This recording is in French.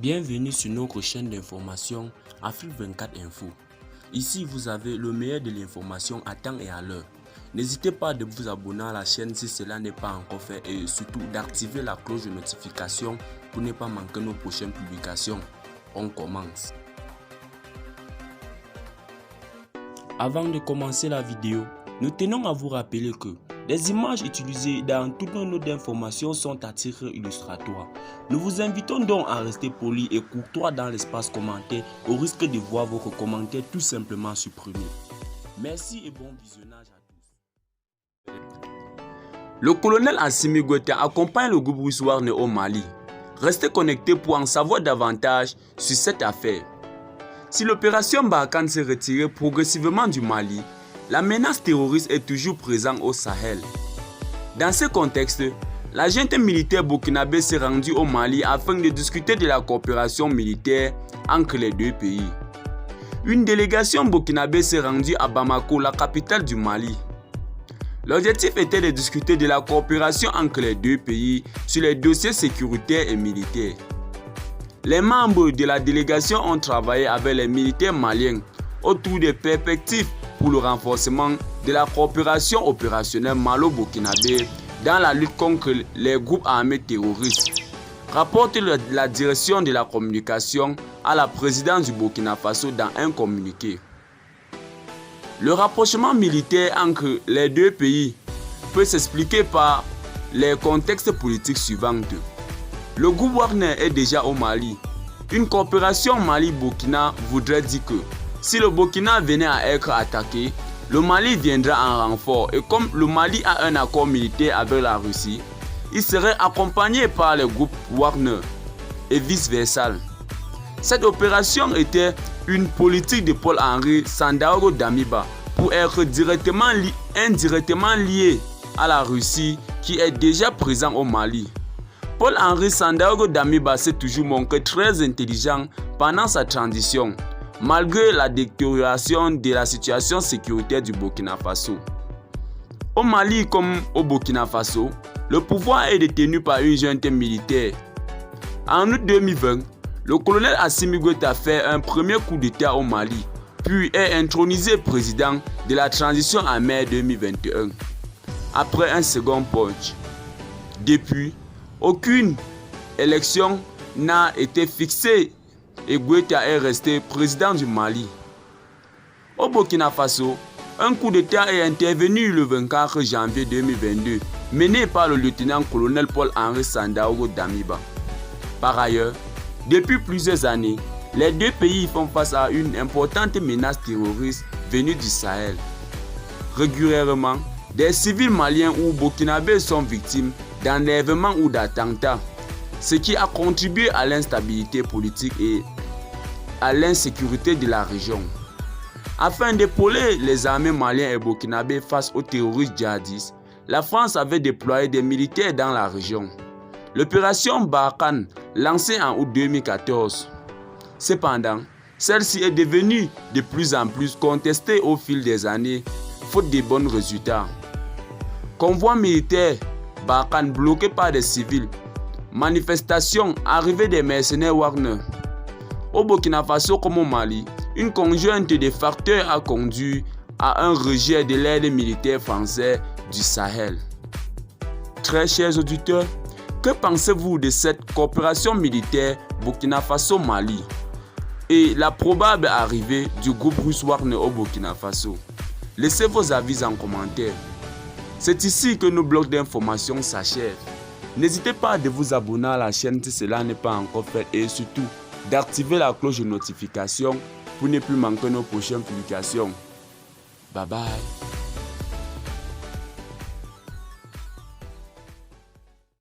Bienvenue sur notre chaîne d'information Afrique 24 Info. Ici, vous avez le meilleur de l'information à temps et à l'heure. N'hésitez pas de vous abonner à la chaîne si cela n'est pas encore fait et surtout d'activer la cloche de notification pour ne pas manquer nos prochaines publications. On commence. Avant de commencer la vidéo, nous tenons à vous rappeler que les images utilisées dans toutes nos notes d'information sont à titre illustratoire. Nous vous invitons donc à rester poli et courtois dans l'espace commentaire au risque de voir votre commentaire tout simplement supprimé. Merci et bon visionnage à tous. Le colonel Assimi Goïta accompagne le groupe russe Wagner au Mali. Restez connectés pour en savoir davantage sur cette affaire. Si l'opération Barkhane s'est retirée progressivement du Mali, la menace terroriste est toujours présente au Sahel. Dans ce contexte, la junte militaire burkinabé s'est rendue au Mali afin de discuter de la coopération militaire entre les deux pays. Une délégation burkinabé s'est rendue à Bamako, la capitale du Mali. L'objectif était de discuter de la coopération entre les deux pays sur les dossiers sécuritaires et militaires. Les membres de la délégation ont travaillé avec les militaires maliens autour des perspectives pour le renforcement de la coopération opérationnelle malo-burkinabé dans la lutte contre les groupes armés terroristes, rapporte la direction de la communication à la présidence du Burkina Faso dans un communiqué. Le rapprochement militaire entre les deux pays peut s'expliquer par les contextes politiques suivants. Le groupe Wagner est déjà au Mali. Une coopération Mali-Burkina voudrait dire que si le Burkina venait à être attaqué, le Mali viendra en renfort et comme le Mali a un accord militaire avec la Russie, il serait accompagné par le groupe Wagner et vice-versa. Cette opération était une politique de Paul-Henri Sandaogo Damiba pour être indirectement lié à la Russie qui est déjà présent au Mali. Paul-Henri Sandaogo Damiba s'est toujours montré très intelligent pendant sa transition, malgré la détérioration de la situation sécuritaire du Burkina Faso. Au Mali comme au Burkina Faso, le pouvoir est détenu par une junte militaire. En août 2020, le colonel Assimi Goïta a fait un premier coup d'État au Mali, puis est intronisé président de la transition en mai 2021, après un second putsch. Depuis, aucune élection n'a été fixée et Goïta est resté président du Mali. Au Burkina Faso, un coup d'État est intervenu le 24 janvier 2022, mené par le lieutenant-colonel Paul-Henri Sandaogo Damiba. Par ailleurs, depuis plusieurs années, les deux pays font face à une importante menace terroriste venue du Sahel. Régulièrement, des civils maliens ou burkinabés sont victimes d'enlèvements ou d'attentats, ce qui a contribué à l'instabilité politique et à l'insécurité de la région. Afin d'épauler les armées maliennes et burkinabés face aux terroristes djihadistes, la France avait déployé des militaires dans la région. L'opération Barkhane, lancée en août 2014. Cependant, celle-ci est devenue de plus en plus contestée au fil des années, faute de bons résultats. Convois militaires Barkhane bloqués par des civils, manifestations, arrivée des mercenaires Wagner. Au Burkina Faso comme au Mali, une conjointe de facteurs a conduit à un rejet de l'aide militaire française du Sahel. Très chers auditeurs, que pensez-vous de cette coopération militaire Burkina Faso-Mali et la probable arrivée du groupe russe Wagner au Burkina Faso? Laissez vos avis en commentaire. C'est ici que nos blocs d'informations s'achèvent. N'hésitez pas à vous abonner à la chaîne si cela n'est pas encore fait et surtout d'activer la cloche de notification pour ne plus manquer nos prochaines publications. Bye bye.